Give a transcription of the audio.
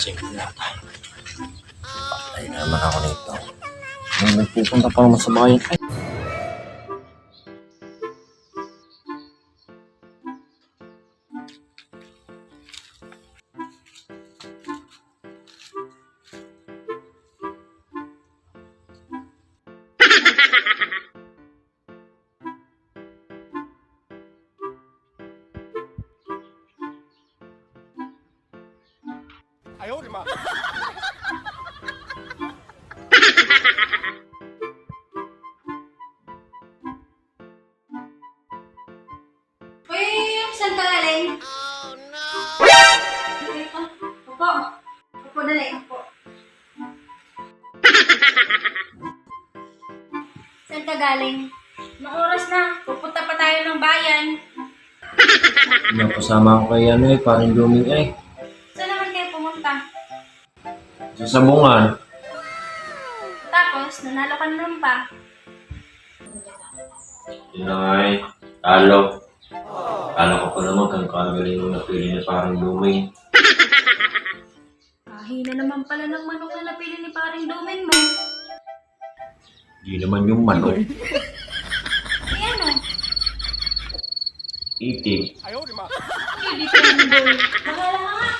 Sige na tayo. Patay na naman ako nito. May pupunta pa naman sa bayan. Ay! Uy, saan ka galing? Oh, no! Upo. Upo, dali. Upo. Saan ka galing? Anong oras na? Pupunta pa tayo ng bayan. Napasama ko kay parang Luming eh. Saan naman kayo pumunta? Sa sabungan. Tapos, nanalo ka naman pa. Yun na nga eh. Talo. Kala ko pa naman kung kagaling nung napili ni parang Luming. Hina naman pala ng manok na napili ni paring Duming mo. Di naman yung manok. Ay ano? Itik. Hindi siya yung boy. Bahala ka nga.